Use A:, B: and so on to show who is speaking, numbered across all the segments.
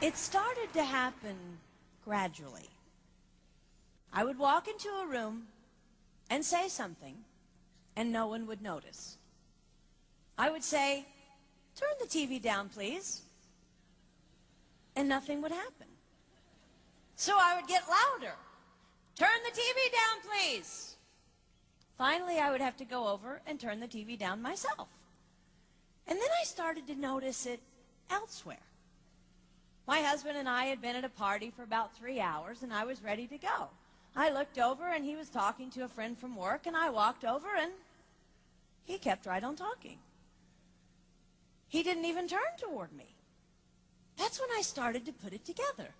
A: It started to happen gradually. I would walk into a room and say something, and no one would notice. I would say, "Turn the TV down, please," and nothing would happen. So I would get louder. "Turn the TV down, please." Finally, I would have to go over and turn the TV down myself. And then I started to notice it elsewhere. My husband and I had been at a party for about 3 hours, and I was ready to go. I looked over, and he was talking to a friend from work, and I walked over, and he kept right on talking. He didn't even turn toward me. That's when I started to put it together.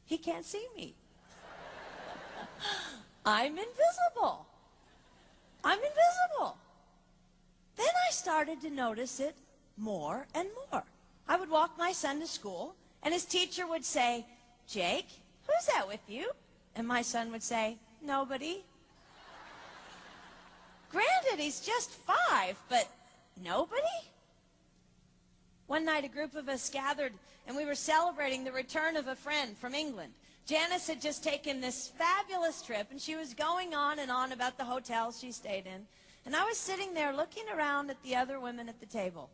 A: He can't see me. I'm invisible. I'm invisible. Then I started to notice it more and more. I would walk my son to school, and his teacher would say, "Jake, who's that with you?" And my son would say, "Nobody." Granted, he's just 5, but nobody? One night, a group of us gathered, and we were celebrating the return of a friend from England. Janice had just taken this fabulous trip, and she was going on and on about the hotels she stayed in. And I was sitting there looking around at the other women at the table.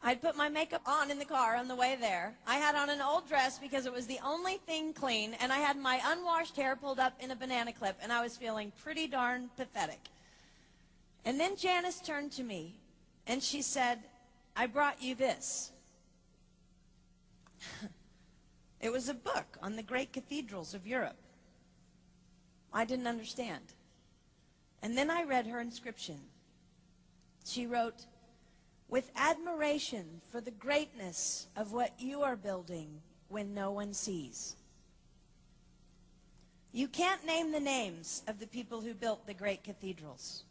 A: I'd put my makeup on in the car on the way there. I had on an old dress because it was the only thing clean, and I had my unwashed hair pulled up in a banana clip, and I was feeling pretty darn pathetic. And then Janice turned to me, and she said, "I brought you this." It was a book on the great cathedrals of Europe. I didn't understand. And then I read her inscription. She wrote, "With admiration for the greatness of what you are building when no one sees." You can't name the names of the people who built the great cathedrals.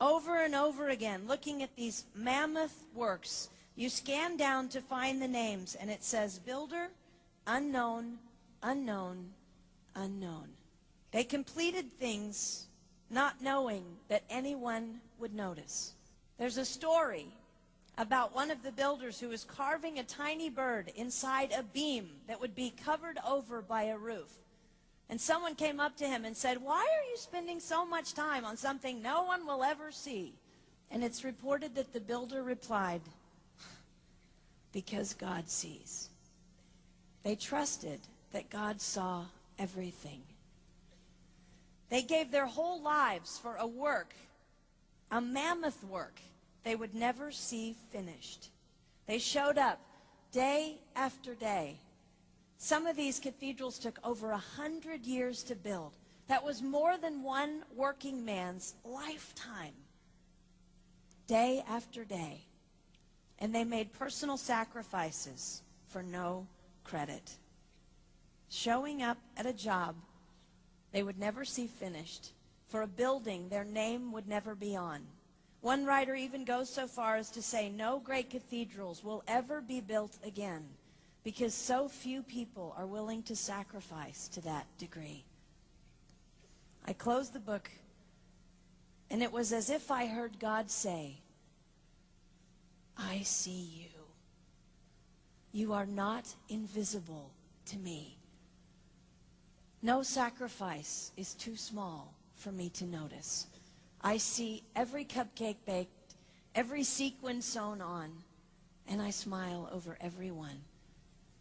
A: Over and over again, looking at these mammoth works, you scan down to find the names, and it says, "Builder, unknown, unknown, unknown." They completed things not knowing that anyone would notice. There's a story about one of the builders who was carving a tiny bird inside a beam that would be covered over by a roof. And someone came up to him and said, "Why are you spending so much time on something no one will ever see?" And it's reported that the builder replied, "Because God sees." They trusted that God saw everything. They gave their whole lives for a work, a mammoth work, they would never see finished. They showed up day after day. Some of these cathedrals took over 100 years to build. That was more than one working man's lifetime. Day after day. And they made personal sacrifices for no credit. Showing up at a job they would never see finished, for a building their name would never be on. One writer even goes so far as to say no great cathedrals will ever be built again because so few people are willing to sacrifice to that degree. I closed the book, and it was as if I heard God say, "I see you. You are not invisible to me. No sacrifice is too small for me to notice. I see every cupcake baked, every sequin sewn on, and I smile over every one.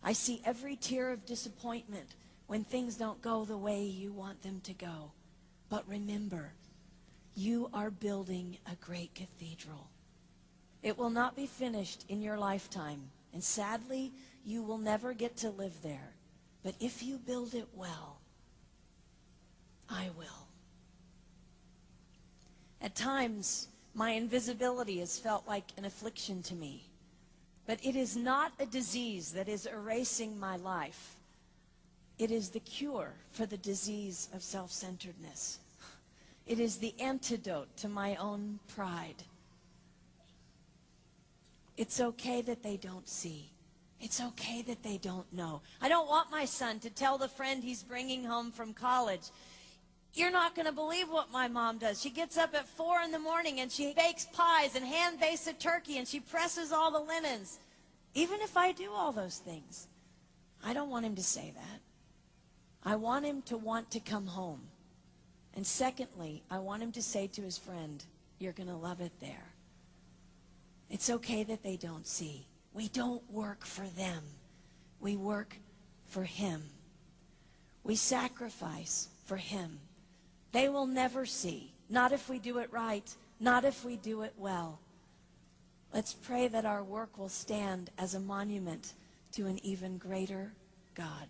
A: I see every tear of disappointment when things don't go the way you want them to go. But remember, you are building a great cathedral. It will not be finished in your lifetime, and sadly, you will never get to live there. But if you build it well, I will." At times, my invisibility has felt like an affliction to me. But it is not a disease that is erasing my life. It is the cure for the disease of self-centeredness. It is the antidote to my own pride. It's okay that they don't see. It's okay that they don't know. I don't want my son to tell the friend he's bringing home from college, "You're not going to believe what my mom does. She gets up at 4 in the morning and she bakes pies and hand bakes a turkey and she presses all the linens." Even if I do all those things, I don't want him to say that. I want him to want to come home. And secondly, I want him to say to his friend, you're going to love it there. It's okay that they don't see. We don't work for them. We work for him. We sacrifice for him. They will never see. Not if we do it right. Not if we do it well. Let's pray that our work will stand as a monument to an even greater God.